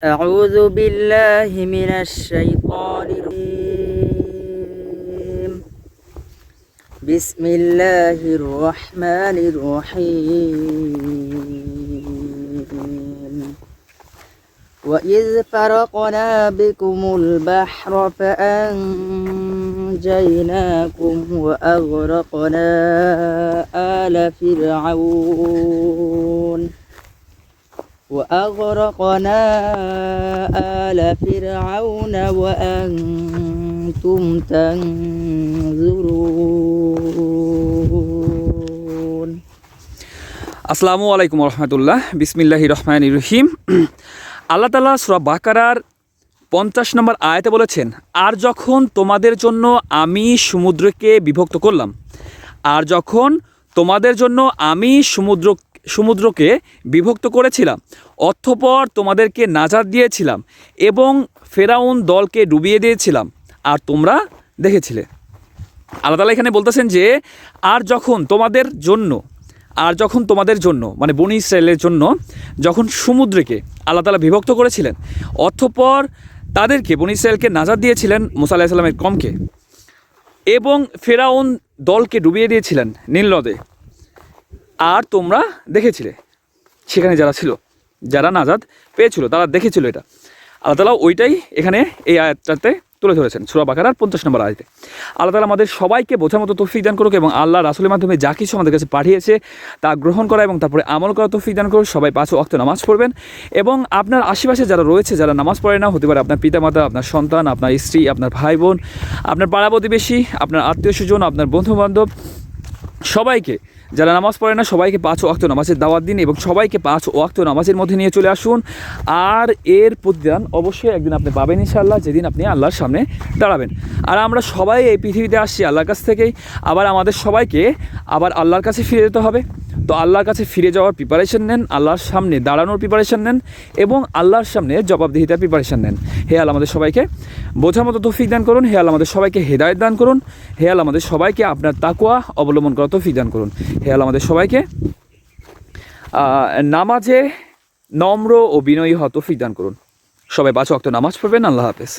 أعوذ بالله من الشيطان الرجيم بسم الله الرحمن الرحيم وإذ فرقنا بكم البحر فأنجيناكم وأغرقنا آل فرعون وأنتم تنظرون আসসালামু আলাইকুম রহমতুল্লাহ। বিসমিল্লাহির রহমানির রহিম। আল্লাহ তাআলা সূরা বাকারার 50 নম্বর আয়াতে বলেছেন, আর যখন তোমাদের জন্য আমি সমুদ্রকে বিভক্ত করলাম, আর যখন তোমাদের জন্য আমি সমুদ্রকে বিভক্ত করেছিলাম, অতঃপর তোমাদেরকে নাজাত দিয়েছিলাম এবং ফেরাউন দলকে ডুবিয়ে দিয়েছিলাম, আর তোমরা দেখেছিলে। আল্লাহ তাআলা এখানে বলতেছেন যে আর যখন তোমাদের জন্য মানে বনী ইসরায়েলের জন্য যখন সমুদ্রকে আল্লাহ তাআলা বিভক্ত করেছিলেন, অতঃপর তাদেরকে বনী ইসরায়েলকে নাজাত দিয়েছিলেন মুসা আলাইহিস সালামের কওমকে, এবং ফেরাউন দলকে ডুবিয়ে দিয়েছিলেন নীল নদে, আর তোমরা দেখেছিলে। সেখানে যারা ছিল, যারা নাজাত পেয়েছিল, তারা দেখেছিল। এটা আল্লাহ তাআলা ওইটাই এখানে এই আয়াতটাতে তুলে ধরেছেন সূরা বাকারার 50 নম্বর আয়াতে। আল্লাহ তাআলা আমাদের সবাইকে বোঝার মতো তৌফিক দান করুক এবং আল্লাহ রাসূলের মাধ্যমে যা কিছু আমাদের কাছে পাঠিয়েছে তা গ্রহণ করা এবং তারপরে আমল করা তৌফিক দান করুক। সবাই 5 ওয়াক্ত নামাজ পড়বেন এবং আপনার আশেপাশে যারা রয়েছে, যারা নামাজ পড়ে না, হতে পারে আপনার পিতামাতা, আপনার সন্তান, আপনার স্ত্রী, আপনার ভাই বোন, আপনার পাড়া প্রতিবেশী, আপনার আত্মীয় স্বজন, আপনার বন্ধুবান্ধব, সবাইকে, যারা নামাজ পড়ে না, সবাইকে 5 ওয়াক্ত নামাজের দাওয়াত দিন এবং সবাইকে 5 ওয়াক্ত নামাজের মধ্যে নিয়ে চলে আসুন। আর এর প্রতিদান অবশ্যই একদিন আপনি পাবেন ইনশাআল্লাহ, যেদিন আপনি আল্লাহর সামনে দাঁড়াবেন। আর আমরা সবাই এই পৃথিবীতে আসছি আল্লাহর কাছ থেকেই, আবার আমাদের সবাইকে আবার আল্লাহর কাছে ফিরে যেতে হবে। তো আল্লাহর কাছে ফিরে যাওয়ার প্রিপারেশন নেন, আল্লাহর সামনে দাঁড়ানোর প্রিপারেশন নেন এবং আল্লাহর সামনে জবাবদিহিতার প্রিপারেশন নেন। হে আল্লাহ আমাদের সবাইকে বোঝার মতো তৌফিক দান করুন। হে আল্লাহ আমাদের সবাইকে হেদায়েত দান করুন। হে আল্লাহ আমাদের সবাইকে আপনার তাকওয়া অবলম্বন করার তৌফিক দান করুন। হে আল্লাহ আমাদের সবাইকে নামাজে নম্র ও বিনয়ী হওয়ার তৌফিক দান করুন। সবাই 5 ওয়াক্ত নামাজ পড়বেন। আল্লাহ হাফেজ।